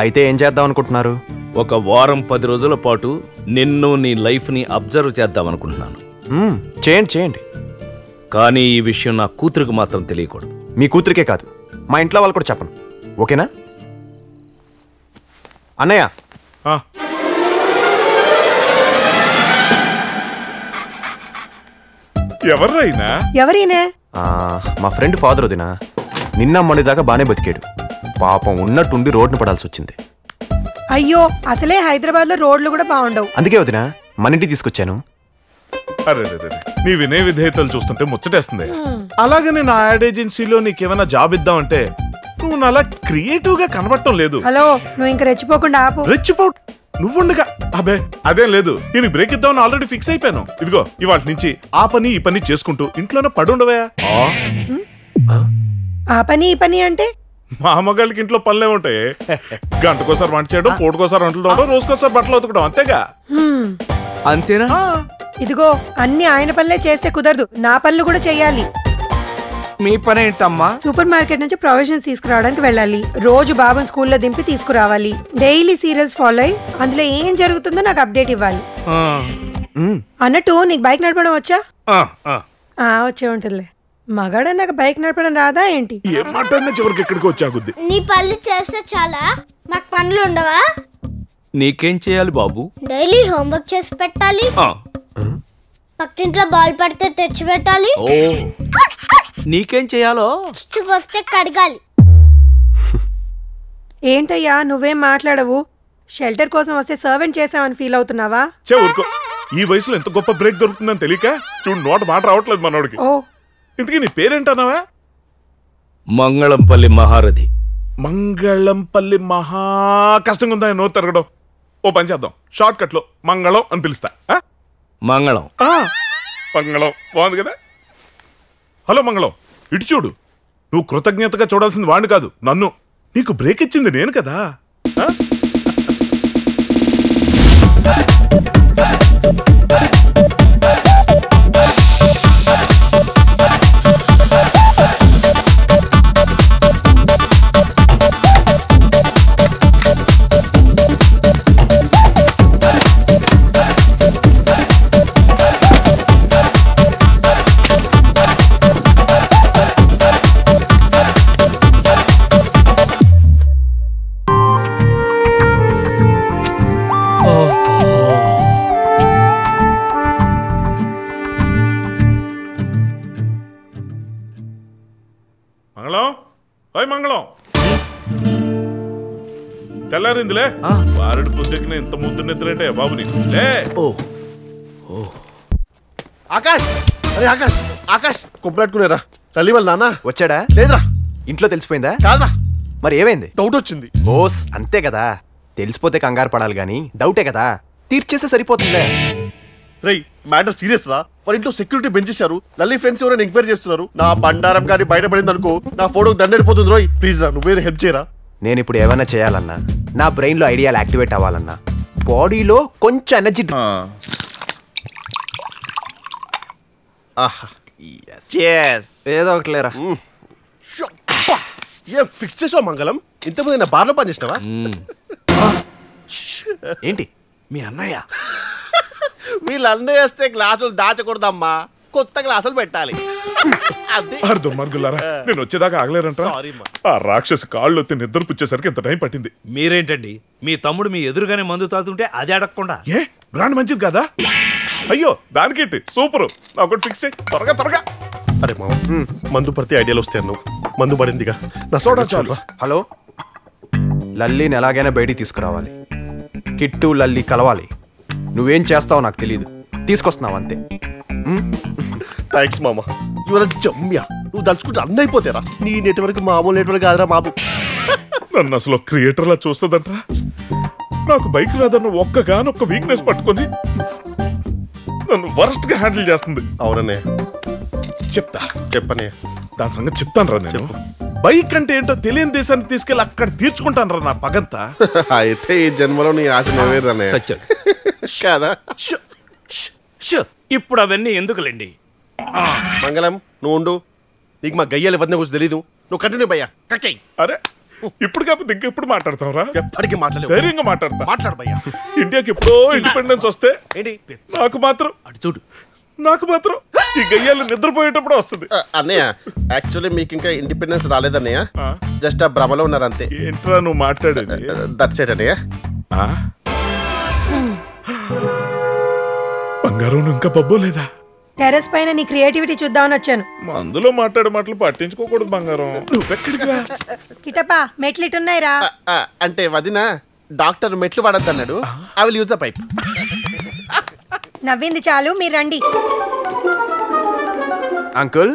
అయితే ఏం చేద్దాం అనుకుంటున్నారు? ఒక వారం 10 రోజుల పాటు నిన్ను నీ లైఫ్ని అబ్జర్వ్ చేద్దాం అనుకుంటున్నాను. చేయండి. కానీ ఈ విషయం నా కూతురికి మాత్రం తెలియకూడదు. మీ కూతురికే కాదు, మా ఇంట్లో వాళ్ళు కూడా చెప్పను. ఓకేనా అన్నయ్య? ఎవరైనా మా ఫ్రెండ్ ఫాదర్ వదినా. నిన్న మొన్నదాకా బానే బతికాడు. పాపం ఉన్నట్టుండి రోడ్డును పడాల్సి వచ్చింది. అయ్యో, అసలే హైదరాబాద్ లో రోడ్లు కూడా బాగుండవు. అందుకే వదినా మన ఇంటికి తీసుకొచ్చాను. అరే నీ వినయ విధేయతలు చూస్తుంటే ముచ్చటేస్తుంది. అలాగే నేను ఆ యాడ్ ఏజెన్సీలో నీకేమైనా జాబ్ ఇద్దామంటే నువ్వు అలా క్రియేటివ్ గా కనబడటం లేదు. హలో, నువ్వు ఇంకా రెచ్చిపోకుండా ఆపు. నువ్వుండగా అబే అదేం లేదు. నేను బ్రేక్ ఇద్దామని ఆల్రెడీ ఫిక్స్ అయిపోయాను. ఇదిగో ఇవాళ నుంచి ఆ పని ఈ పని చేసుకుంటూ ఇంట్లోనే పడుండవా. ఆ పని ఈ పని అంటే మా అమ్మగారికి ఇంట్లో పనులే ఉంటాయి. గంటకోసారి వంట చేయడం, పూటకోసారి వంటలు తోవడం, రోజుకోసారి బట్టలు ఉతకడం, అంతేగా. అంతేనా? ఇదిగో అన్ని ఆయన పనులే చేస్తే కుదరదు, నా పనులు కూడా చెయ్యాలి. మీ పని ఏంటమ్మా? సూపర్ మార్కెట్ నుంచి ప్రొవిజన్స్ తీసుకురావడానికి వెళ్ళాలి. రోజు బాబుని స్కూల్లో దింపి తీసుకురావాలి. డైలీ సీరియల్స్ ఫాలో అయ్యి అందులో ఏం జరుగుతుందో నాకు అప్డేట్ ఇవ్వాలి. అన్నట్టు నీకు బైక్ నడపడం వచ్చా? వచ్చే ఉంటుందిలే. మగాడ నాకు బైక్ నడపడం రాదా ఏంటి? చివరికి ఎక్కడికి వచ్చాగుద్ది. నీ పనులు చేస్తే చాలా, మాకు పనులు ఉండవా? నీకేం చేయాలి బాబు? డైలీ హోంవర్క్ చేసి పెట్టాలి. పక్కింట్లో బాల్ పడితే తెచ్చి పెట్టాలి. నీకేం చేయాలో వస్తే కడగాలి. ఏంటయ్యా నువ్వేం మాట్లాడవు? షెల్టర్ కోసం వస్తే సర్వెంట్ చేసామని ఫీల్ అవుతున్నావా? ఈ వయసులో ఎంత గొప్ప బ్రేక్ దొరుకుతుందని తెలియక చూడు నోట మాట రావట్లేదు మనోడికి. ఇంతకీ నీ పేరేంటన్నావా? మంగళంపల్లి మహారథి. మంగళంపల్లి మహా కష్టంగా ఉందా నోరు తిరగడం. ఓ పని చేద్దాం, షార్ట్ కట్ లో మంగళం అని పిలుస్తా. మంగళం మంగళం బాగుంది కదా. హలో మంగళం, ఇటు చూడు. నువ్వు కృతజ్ఞతగా చూడాల్సింది వాడిని కాదు, నన్ను. నీకు బ్రేక్ ఇచ్చింది నేను కదా. మంగళం తెల్లారిందిలే. వారుడు పొద్దుకిన ఇంత ముద్దు నిద్రంటే బాబు నీకు. ఆకాష్, అరే ఆకాష్, ఆకాష్ కొప్పలాట్టుకునేరా. తల్లి వాళ్ళ నాన్న వచ్చాడా? లేదురా. ఇంట్లో తెలిసిపోయిందా? కాదురా. మరి ఏమైంది? డౌట్ వచ్చింది. ఓస్ అంతే కదా, తెలిసిపోతే కంగారు పడాలి గాని డౌటే కదా, తీర్చేస్తే సరిపోతుందే. రేయ్ మ్యాటర్ సీరియస్ రా. వాళ్ళ ఇంట్లో సెక్యూరిటీ పెంచేశారు. లల్లీ ఫ్రెండ్స్ ఎవరైనా ఎంక్వైరీ చేస్తున్నారు. నా బండారం గారి బయటపడింది అనుకో, నా ఫోటోకి దండడిపోతుంది రోయ్. ప్లీజ్ రా, నువ్వేదో హెల్ప్ చేయరా. నేను ఇప్పుడు ఏమైనా చేయాలన్నా, నా బ్రెయిన్ లో ఐడియాలు యాక్టివేట్ అవ్వాలన్నా, బాడీలో కొంచెం ఎనర్జీ ఏదో ఒకటి లేరా. ఏ ఫిక్స్ చేసావు మంగళం? ఇంతకుముందు నా బార్లో పని చేసినావా? ఏంటి మీ అన్నయ్య? వీళ్ళు అన్నయ్య వస్తే గ్లాసులు దాచకూడదమ్మా, కొత్త గ్లాసులు పెట్టాలి. దుర్మార్గులారా, నేను వచ్చేదాకా ఆగలేరంట. ఆ రాక్షసు కాళ్ళు వచ్చి నిద్ర పుచ్చేసరికి ఎంత టైం పట్టింది. మీరేంటండి, మీ తమ్ముడు మీ ఎదురుగానే మందు తాగుతుంటే అది అడగకుండా? ఏ బ్రాండ్ మంచిది కదా? అయ్యో దానికేంటి, సూపర్. ఒకటి ఫిక్స్ చేయి త్వరగా త్వరగా. అరే మామ, మందు పడితే ఐడియాలు వస్తాను. మందు పడిందిగా, నా సోడా చాలు. హలో, లల్లీని ఎలాగైనా బయటికి తీసుకురావాలి. కిట్టు లల్లి కలవాలి. నువ్వేం చేస్తావో నాకు తెలీదు, తీసుకొస్తున్నావు అంతే. థ్యాంక్స్ మామ, ఇవాళ జమ్యా. నువ్వు దలుచుకుంటే అన్నీ అయిపోతారా. నీ నెట్వర్క్ మామూలు నెట్వర్క్ కాదురా బాబు. నన్ను అసలు క్రియేటర్లా చూస్తుందంటరా. నాకు బైక్ రాదన్న ఒక్కగానొక్క వీక్నెస్ పట్టుకొని నన్ను వరస్ట్ గా హ్యాండిల్ చేస్తుంది. అవుననే చెప్తా. చెప్పనే, దాని సంగతి చెప్తాను రా. నేను బైక్ అంటే ఏంటో తెలియని దేశానికి తీసుకెళ్ళి అక్కడ తీర్చుకుంటాను రా నా పగంతా. అయితే ఈ జన్మలో నీ ఆశ నెరవేరనే కదా. ఇప్పుడు అవన్నీ ఎందుకులేండి. మంగళం నువ్వు ఉండు, నీకు మా గయ్యాలు ఇవన్నీ గురించి తెలీదు. నువ్వు కంటిన్యూ భయ్యా. అరే ఇప్పుడు కాకపోతే ఇంకెప్పుడు మాట్లాడతాం రా? ఎప్పటికీ మాట్లాడలేవు. ధైర్యంగా మాట్లాడతా. మాట్లాడు భయ్యా. ఇండియాకి ఎప్పుడో ఇండిపెండెన్స్ వస్తే ఏంటి నాకు మాత్రం ఈ గయ్యాలు నిద్రపోయేటప్పుడు వస్తుంది. అన్నయ్య యాక్చువల్లీ మీకు ఇంకా ఇండిపెండెన్స్ రాలేదన్నయ్య, జస్ట్ ఆ భ్రమలో ఉన్నారు అంతే. ఏంట్రా నువ్వు మాట్లాడేది? దట్స్ ఇట్ అన్నయ్య. బంగారం ఇంకా బబ్బోలేదా? టెర్రస్ పైన నీ క్రియేటివిటీ చూద్దామని వచ్చాను. అందులో మాట్లాడే మాటలు పట్టించుకోకూడదు బంగారం. నువ్వెక్కడికి రా? కిటపా మెట్లు ఇటున్నాయిరా. అంటే వదిన డాక్టర్ మెట్లు పడద్దు అన్నాడు. I will use the pipe. నవ్వింది చాలు, మీరు రండి. అంకుల్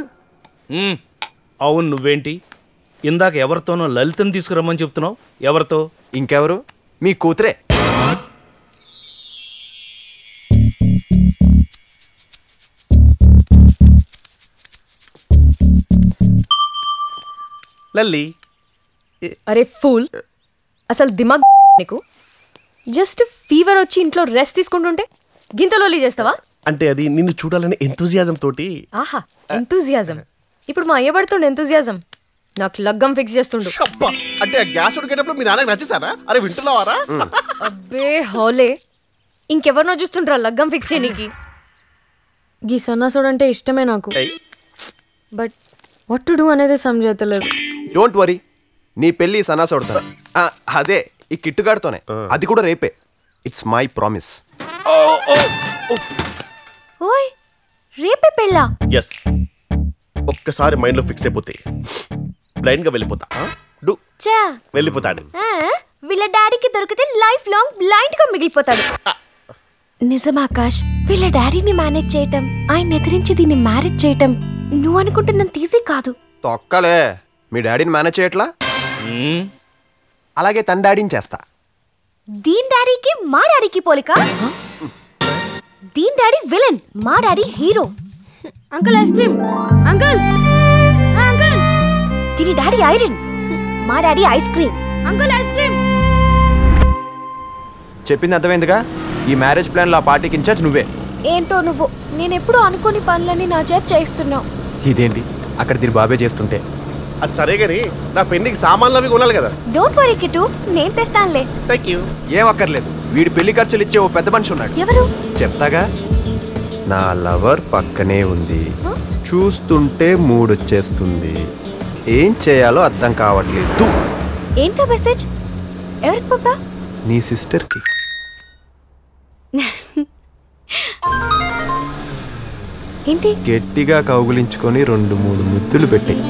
అవును, నువ్వేంటి ఇందాక ఎవరితోనో లలితని తీసుకురమ్మని చెప్తున్నావు? ఎవరితో? ఇంకెవరు? మీ కూతురే. లల్లి. అరే ఫూల్, అసలు దిమాగ్ నీకు? జస్ట్ ఫీవర్ వచ్చి ఇంట్లో రెస్ట్ తీసుకుంటుంటే గింతలోలి చేస్తావా? అంటే అది నిన్ను చూడాలని ఎంతూజియాజం తోటి. ఆహా, ఎంతూజియాజం. ఇప్పుడు మా అయ్య పడుతుండే ఎంతూజియాజం నాకు లగ్గం ఫిక్స్ చేస్తుండు. అంటే ఆ గ్యాస్ ఉడికేటప్పుడు మీ నాన్నకి నచ్చేసారా? అరే వింటున్నావారా? అబ్బే హోలే, ఇంకెవరినో చూస్తుంటారా లగ్గం ఫిక్స్ చేయనీకి? గీ సన్నాసుడు అంటే ఇష్టమే నాకు, బట్ వాట్ టు డూ అనేది సమజేతలేదు. డోంట్ వరీ, నీ పెళ్ళి సన్నాసోడతా. అదే ఈ కిట్టుగాడితోనే, అది కూడా రేపే. It's my promise. ఓయ్, రేపే పెళ్ళా? ఎస్. ఒక్కసారి మైండ్ లో ఫిక్స్ అయిపోతే బ్లైండ్ గా వెళ్ళిపోతా. వెళ్ళిపోతాడు. వీళ్ళ డాడీకి దొరికితే లైఫ్ లాంగ్ బ్లైండ్ గా మిగిలిపోతాడు. నిజం ఆకాష్, వీళ్ళ డాడీని మేనేజ్ చేయటం, ఆయన ఎదిరించి దీన్ని మ్యారేజ్ చేయటం నువ్వు అనుకుంటున్నంత ఈజీ కాదు. తొక్కలే, మీ డాడీని మేనేజ్ చేయట్లా, అలాగే తన డాడీని చేస్తా. దీని డాడీకి మా డాడీకి పోలిక? దీని డాడీ విలన్, మా daddy hero. Uncle ice cream. Uncle uncle. దీని డాడీ ఐరన్, మా daddy ice cream. Uncle ice cream. చెప్పింది అర్థమైందిగా? ఈ మ్యారేజ్ ప్లాన్ లో ఆ పార్టీకి ఇన్ఛార్జ్ నువ్వే. ఏంటో నువ్వు, నేను ఎప్పుడు అనుకోని పనులన్నీ నా చేత చేయిస్తున్నావు. ఇదేంటి అక్కడ దీని బాబే చేస్తుంటే? అది సరే గాని నా పెళ్లికి సామాన్లు అవి కొనాలి కదా. డోంట్ వరీ కిట్టు, నేను తెస్తానులే. Thank you. ఏం అక్కర్లేదు, వీడి పెళ్లి ఖర్చులు ఇచ్చే ఓ పెద్ద మనిషి ఉన్నాడు. ఎవరు? చెప్తాగా. నా లవర్ పక్కనే ఉంది, చూస్తుంటే మూడొచ్చేస్తుంది, ఏం చేయాలో అర్థం కావట్లేదు. ఏంటో మెసేజ్? ఎవరికి పంపా? నీ సిస్టర్కి. ఏంటి? గట్టిగా కౌగులించుకొని 2-3 ముద్దులు పెట్టాయి.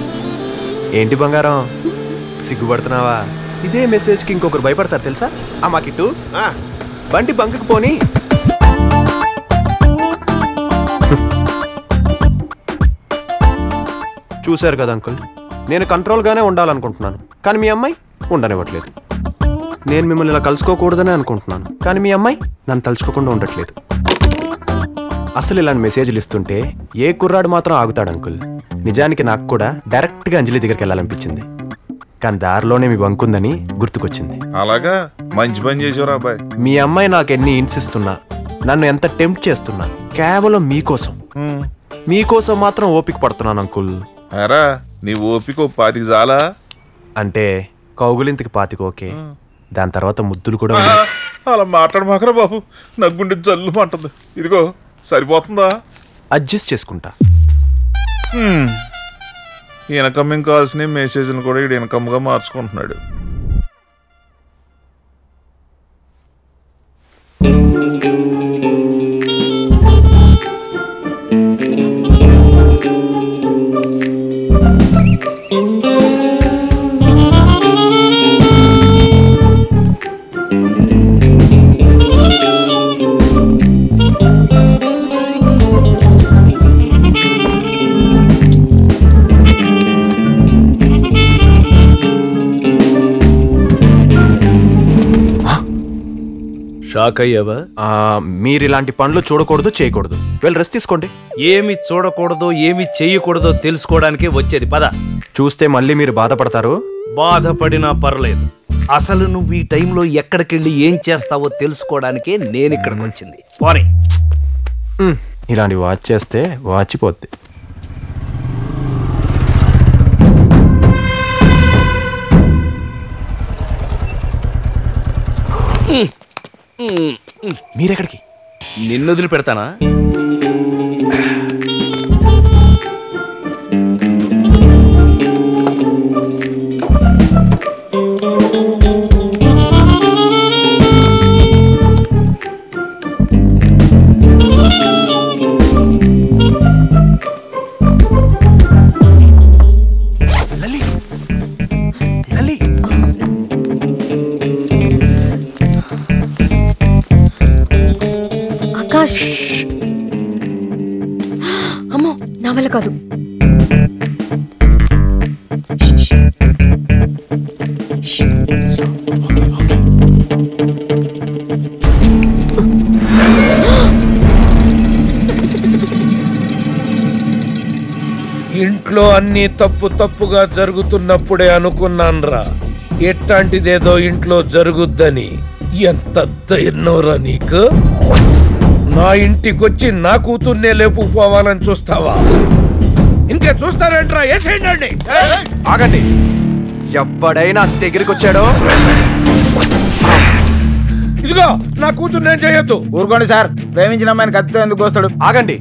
ఏంటి బంగారం సిగ్గుపడుతున్నావా? ఇదే మెసేజ్కి ఇంకొకరు భయపడతారు తెలుసా? అమ్మా కిట్టు, బండి బంకుకు పోని. చూశారు కదా అంకుల్, నేను కంట్రోల్గానే ఉండాలనుకుంటున్నాను, కానీ మీ అమ్మాయి ఉండనివ్వట్లేదు. నేను మిమ్మల్ని ఇలా కలుసుకోకూడదనే అనుకుంటున్నాను, కానీ మీ అమ్మాయి నన్ను తలుచుకోకుండా ఉండట్లేదు. అసలు ఇలాంటి మెసేజ్లు ఇస్తుంటే ఏ కుర్రాడు మాత్రం ఆగుతాడు అంకుల్? నిజానికి నాకు కూడా డైరెక్ట్గా అంజలి దగ్గరికి వెళ్ళాలనిపించింది, కానీ దారిలోనే మీ బంకుందని గుర్తుకొచ్చింది. అలాగా, మంచి పని చేసేవారు అబ్బాయి. మీ అమ్మాయి నాకు ఎన్ని హింట్స్ ఇస్తున్నా, నన్ను ఎంత టెంప్ట్ చేస్తున్నా, కేవలం మీకోసం మీకోసం మాత్రం ఓపిక పడుతున్నాను అంకుల్. అరా నీ ఓపిక 25 చాలా? అంటే కౌగులింతకి 25 ఓకే, దాని తర్వాత ముద్దులు కూడా ఉన్నాయి. అలా మాట్లాడమాకరా బాబు, నాకు గుండె జల్లు అంటుంది. ఇదిగో సరిపోతుందా? అడ్జస్ట్ చేసుకుంటా. ఇన్కమింగ్ కాల్స్ని మెసేజ్ని కూడా ఇక్కడ ఇన్కమ్గా మార్చుకుంటున్నాడు. షాక్ అయ్యావా? మీరు ఇలాంటి పనులు చూడకూడదు, చేయకూడదు. వెళ్ళి రెస్ట్ తీసుకోండి. ఏమి చూడకూడదో ఏమి చేయకూడదో తెలుసుకోవడానికి వచ్చేది పద. చూస్తే మళ్ళీ మీరు బాధపడతారు. బాధపడినా పర్లేదు, అసలు నువ్వు ఈ టైంలో ఎక్కడికెళ్ళి ఏం చేస్తావో తెలుసుకోవడానికే నేను ఇక్కడికి వచ్చింది. పోనీ. ఇలాంటి వాచ్ చేస్తే వాచిపోద్ది. మీరెక్కడికి? నిన్ను వదిలి పెడతానా? ఆకాష్, అమ్మో నా వల్ల కాదు. ఇంట్లో అన్ని తప్పుగా జరుగుతున్నప్పుడే అనుకున్నాన్రా ఎట్లాంటిదేదో ఇంట్లో జరుగుద్దని. ఎంత ధైర్యంరా నీకు? నా ఇంటికొచ్చి నా కూతుర్నే లేపుకుపోవాలని చూస్తావా? ఇంకా చూస్తారేంట్రా? ఏసేయండి. ఆగండి. ఎవడైనా దగ్గరికి వచ్చాడో ఇదిగో నా కూతురు నేను చేయొద్దు. ఊరుకోండి సార్, ప్రేమించిన అమ్మాయిని కత్తితో ఎందుకు వస్తాడు? ఆగండి.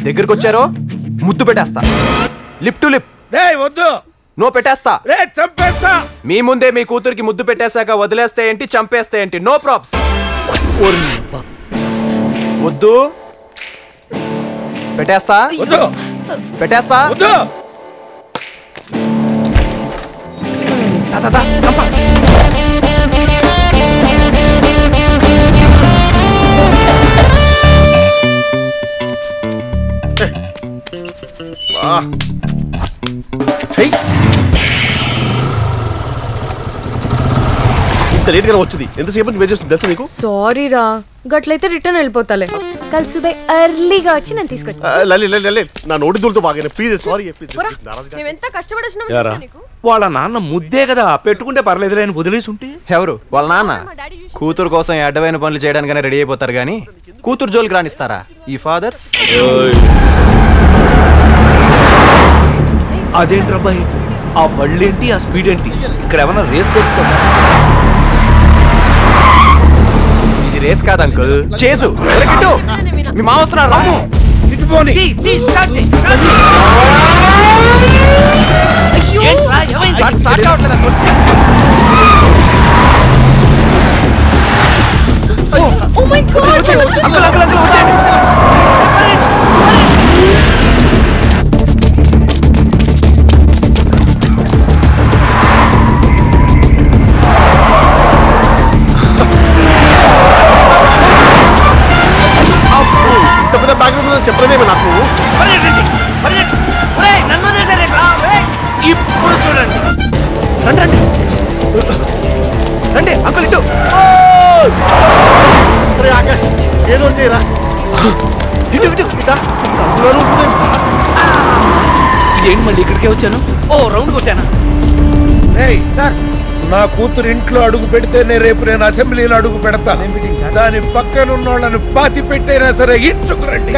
దగ్గరికి వచ్చారో ముద్దు పెట్టేస్తా. Lip to lip. రే వద్దు. నో పెట్టేస్తా. రే చంపేస్తా. మీ ముందే మీ కూతురికి ముద్దు పెట్టేశాక వదిలేస్తే ఏంటి, చంపేస్తే ఏంటి? No probs. వద్దు. పెట్టేస్తా. వద్దు. పెట్టేస్తా. వద్దు. Come fast. ఇంత లేట్ గా వచ్చింది. ఎంతసేపు వెయిట్ చేస్తుంది తెలుసా నీకు? సారీ రా, గట్లయితే రిటర్న్ వెళ్ళిపోతాలే. కల్ సుబే ఎర్లీగా వచ్చి నేను తీసుకొచ్చా. నా నోటి దూలతో బాగా ప్లీజ్. సారీ. మేమెంత కష్టపడి వచ్చినా నీకు. వాళ్ళ నాన్న ముద్దే కదా, పెట్టుకుంటే పర్లేదు అని వదిలేసి ఉంటే. ఎవరు వాళ్ళ నాన్న? కూతురు కోసం అడ్డమైన పనులు చేయడానికనే రెడీ అయిపోతారు గానీ కూతురు జోలికి రానిస్తారా ఈ ఫాదర్స్? అదేంట్రా బాయ్, ఆ బళ్ళేంటి, ఆ స్పీడ్ ఏంటి? ఇక్కడ ఏమన్నా రేస్ జరుగుతుందా? ఇది రేస్ కాదు అంకుల్, చేసు. మీ మా వస్తున్నారు. రాము ఇటు పోనీ. స్టార్ట్ కావట్లేదు uncle. Oh my God, uncle uncle uncle వచ్చేయండి. చెప్పలేదేమో నాకు. ఇప్పుడు చూడండి. రండి రండి రండి అంకుల్ ఇటు. ఆకాష్ ఏదో చేయరా. ఇటు ఇటు ఏంటి మళ్ళీ ఇక్కడికే వచ్చాను? ఓ రౌండ్ కొట్టానా? సార్, నా కూతురు ఇంట్లో అడుగు పెడితేనే రేపు నేను అసెంబ్లీలో అడుగు పెడతా. దాని పక్కన ఉన్నోళ్ళని పాతి పెట్టైనా సరే ఇచ్చుకురండి.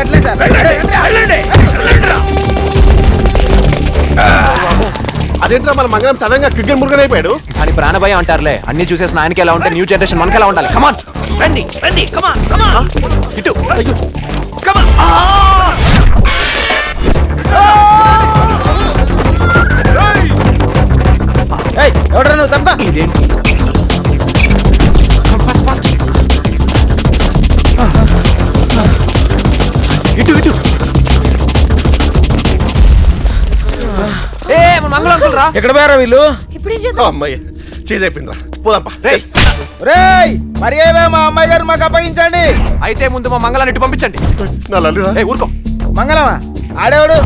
అదేంట్రా మన మంగళం సడన్ గా క్రికెట్ మురుగన్ అయిపోయాడు. అని ప్రాణభయం అంటారులే. అన్ని చూసేసిన ఆయనకి ఎలా ఉంటే న్యూ జనరేషన్ మనకి ఎలా ఉండాలి? కమాన్ రండి రండి, కమాన్ కమాన్. ఇటు కమాన్. ఎవడరా నువ్వు? తప్ప ఇదేంటి? ఇటు ఇటు. ఏ మంగళం అంకుల్ రా. ఎక్కడ పోయారా వీళ్ళు? ఇప్పుడేం చేద్దాం? అమ్మాయి చేజ్ అయిపోయిందిరా. పోదాంపా. రేయ్, మర్యాద మా అమ్మాయి గారు మాకు అప్పగించండి. అయితే ముందు మా మంగళాన్ని ఇటు పంపించండి. నా లల్లురా. ఊరుకో. మంగళమా? ఆడేవాడు?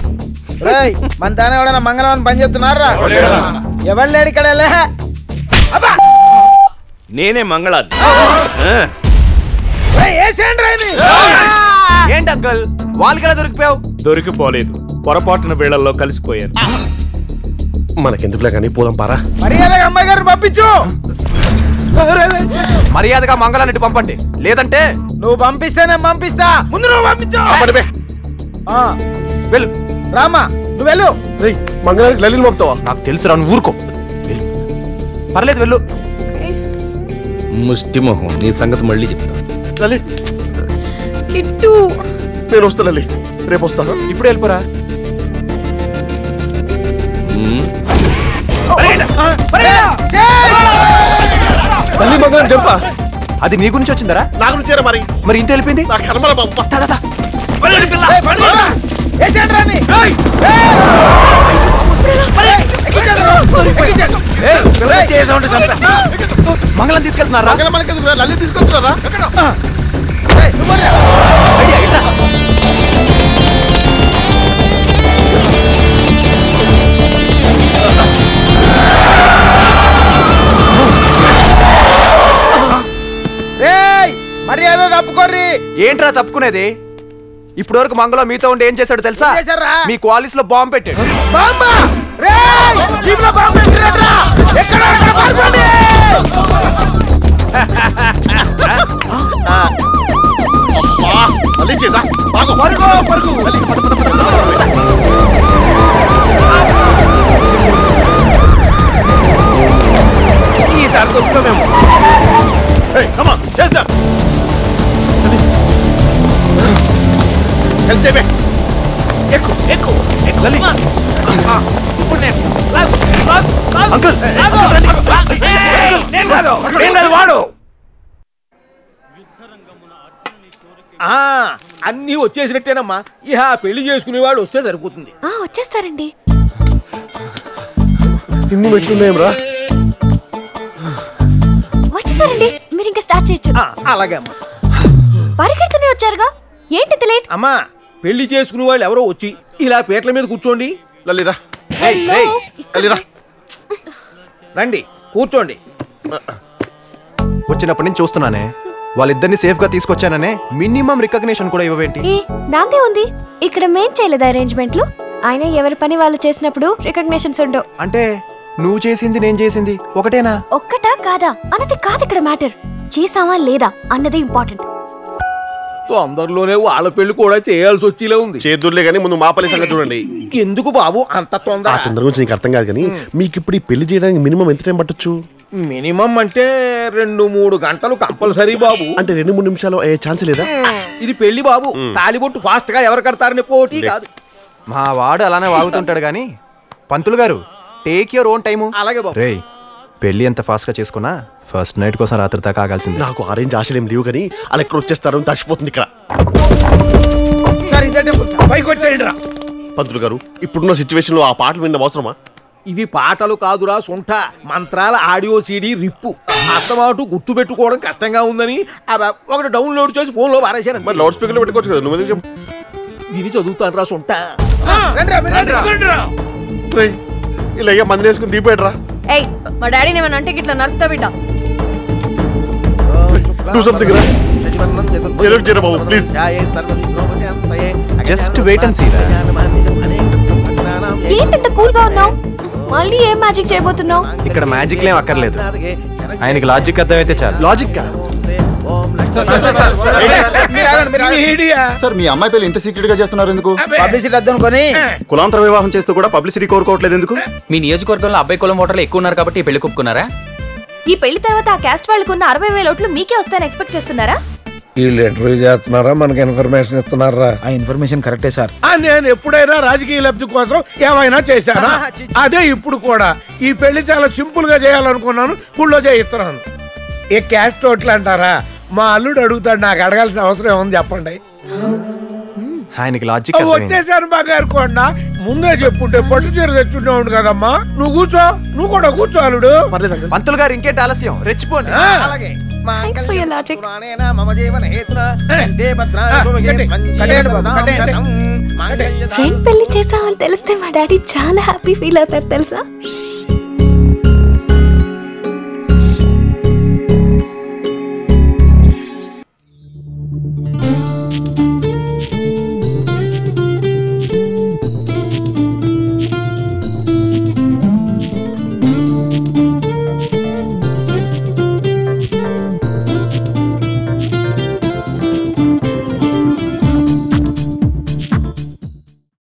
రేయ్, మన తానే ఎవడన్నా మంగళం అని పని చేస్తున్నారా? ఎవరు లేడు ఇక్కడ. నేనే మంగళాన్ని. ఏంటి అంకుల్ వాళ్ళకి ఎలా దొరికిపోయావు? దొరికిపోలేదు, పొరపాటున వేళల్లో కలిసిపోయారు. మనకెందుకులే కానీ పోదాం పారా. మర్యాదగా అమ్మాయి గారిని పంపించు. మర్యాదగా మంగళాన్ని ఇటు పంపండి, లేదంటే నువ్వు పంపిస్తేనే పంపిస్తా. ముందు నువ్వు పంపించు. వెళ్ళు. రామా నువ్వు వెళ్ళు. మంగళానికి లలిని పంపుతావా? నాకు తెలుసు రా, నువ్వు ఊరుకో. పర్లేదు వెళ్ళు. ముష్టి మొహం, నీ సంగతి మళ్ళీ చెప్తా. లలి కిట్టు నేను వస్తా లలి, రేపు వస్తాను. ఇప్పుడు వెళ్ళిపోరా. లలి మంగళం చెప్పా, అది నీ గురించి వచ్చిందరా? నా గురించేరా మరి. మరి ఇంత వెళ్ళిపోయింది. నా కర్మరా బాబు. మంగళం తీసుకెళ్తున్నారా? లలి తీసుకొస్తున్నారా? మర్యాద తప్పుకోర్రి. ఏంట్రా తప్పుకునేది? ఇప్పటి వరకు మంగళం మీతో ఉండి ఏం చేశాడు తెలుసా? మీ క్వాలిస్ లో బాంబు పెట్టాడు. లలి చేసా ఈసారి దొరుకుతాం మేము. చేస్తా. ఎక్కు ఎక్కు ఎక్కు. ఇప్పుడు నేను అంకుల్ వాడు అన్నీ వచ్చేసినట్టేనమ్మా. ఇహ పెళ్లి చేసుకునే వాళ్ళు వస్తే సరిపోతుంది. వచ్చేస్తారండి. ఇన్ని మెట్లున్నాయం రా. వచ్చేసారండి, మీరు ఇంకా స్టార్ట్ చేయొచ్చు. అలాగే అమ్మా. పరిగెడుతూనే వచ్చారుగా, ఏంటి లేట్? అమ్మా పెళ్లి చేసుకునే వాళ్ళు ఎవరో వచ్చి ఇలా పీటల మీద కూర్చోండి. లలిరా లలిరా రండి కూర్చోండి. వచ్చినప్పటి నుంచి చూస్తున్నానే, వాళ్ళిద్దరిని సేఫ్ గా తీసుకొచ్చాననే మినిమం రికగ్నిషన్ కూడా ఇవ్వవేంటి? నాదే ఉంది. ఇక్కడ మేం చేయలేదు అరేంజ్మెంట్లు. ఆయన ఎవరి పని వాళ్ళు చేసినప్పుడు రికగ్నిషన్స్ ఉండవు. అంటే నువ్వు చేసింది నేను చేసింది ఒకటేనా? ఒక్కటా కాదా అన్నది కాదు ఇక్కడ మ్యాటర్. చేసావా లేదా అన్నది ఇంపార్టెంట్. తొందరలోనే వాళ్ళ పెళ్లి కూడా చేయాల్సి వచ్చేలా ఉంది. చేదుర్లే కానీ ముందు మా పల్లి సంగతి చూడండి. ఎందుకు బాబు అంత తొందర? ఆ తొందర గురించి నీకు అర్థం కాదు కానీ మీకు ఇప్పుడు ఈ పెళ్లి చేయడానికి మినిమం ఎంత టైం పట్టొచ్చు? మినిమం అంటే 2-3 గంటలు కంపల్సరీ బాబు. అంటే 2-3 నిమిషాలు అయ్యే ఛాన్స్ లేదా? ఇది పెళ్లి బాబు, తాలిబొట్టు ఫాస్ట్ గా ఎవరు కడతారని పోటీ కాదు. మా వాడు అలానే వాగుతుంటాడు గాని పంతులు గారు టేక్ యువర్ ఓన్ టైము. అలాగే బాబు. రేయ్ పెళ్లి ఎంత ఫాస్ట్ గా చేసుకున్నా ఫస్ట్ నైట్ కోసం రాత్రి దాకా ఆగాల్సింది. నాకు ఆరెంజ్ ఆశలేం లేవు కానీ అలా ఎక్కడ వచ్చేస్తారు తడిచిపోతుంది ఇక్కడ. పైకి వచ్చేయండి రా. పంతులు గారు ఇప్పుడున్న సిచ్యువేషన్ లో ఆ పాటలు విన్న అవసరమా? ఇవి పాటలు కాదురా సొంట మంత్రాల ఆడియో సీడీ రిప్పు. అస్తమాటు గుర్తు పెట్టుకోవడం కష్టంగా ఉందని ఒకటి డౌన్లోడ్ చేసి ఫోన్ లో పారేసాను. మరి లౌడ్ స్పీకర్ లో పెట్టుకోవచ్చు కదా. నువ్వు చెప్పు. విని చదువుతాను రా సొంట. ఇలా మంది వేసుకుని దీపేట్రా. ఏయ్ మా డాడీని ఏమన్నా అంటే ఇట్లా నరుకుతా బిడ్డ. Do something రా. ఏదో ఒకటి చేయరా బాబు please. Just wait and see రా. ఏంటంత కూల్ గా ఉన్నావు? మళ్ళీ ఏం మ్యాజిక్ చేయబోతున్నావు? ఇక్కడ మ్యాజిక్ లేం అక్కర్లేదు, ఆయనకి లాజిక్ అర్థమైతే చాలు. లాజిక్ సార్ మీ అమ్మాయి పెళ్లి ఇంత సీక్రెట్ గా చేస్తున్నారు ఎందుకు? పబ్లిసిటీ వద్దనుకొని కులాంతర వివాహం చేస్తూ కూడా పబ్లిసిటీ కోరుకోవట్లేదు ఎందుకు? మీ నియోజకవర్గంలో అబ్బాయి కులం ఓటర్లు ఎక్కువ ఉన్నారు కాబట్టి పెళ్లి కొప్పుకున్నారా? ఈ పెళ్లి తర్వాత ఆ క్యాస్ట్ వాళ్ళకున్న 60,000 ఓట్లు మీకే వస్తాయని ఎక్స్పెక్ట్ చేస్తున్నారా? వీళ్ళు ఇంటర్వ్యూ చేస్తున్నారా, మనకి ఇన్ఫర్మేషన్ ఇస్తున్నారా? ఆ ఇన్ఫర్మేషన్ కరెక్టే సార్. నేను ఎప్పుడైనా రాజకీయ లబ్ధి కోసం ఏమైనా చేశానా? అదే ఇప్పుడు కూడా ఈ పెళ్లి చాలా సింపుల్ గా చేయాలనుకున్నాను, గుళ్ళో చేయిస్తున్నాను. ఏ క్యాస్ట్ ఓట్లు అంటారా? మా అల్లుడు అడుగుతాడు, నాకు అడగాల్సిన అవసరం ఏముంది చెప్పండి. ఆయనకి లాజిక్ వచ్చేసాను బంగారు కొండ. ముందే చెప్పుంటే పట్టు చీర తెచ్చుండేవాడు కదమ్మా. నువ్వు కూర్చో, నువ్వు కూడా కూర్చో అల్లుడు. పంతులు గారు ఇంకేంటి ఆలస్యం, రెచ్చిపోండి. Thanks for your logic. Friend పెళ్లి చేసామని తెలిస్తే మా డాడీ చాలా హ్యాపీ ఫీల్ అవుతారు తెలుసా?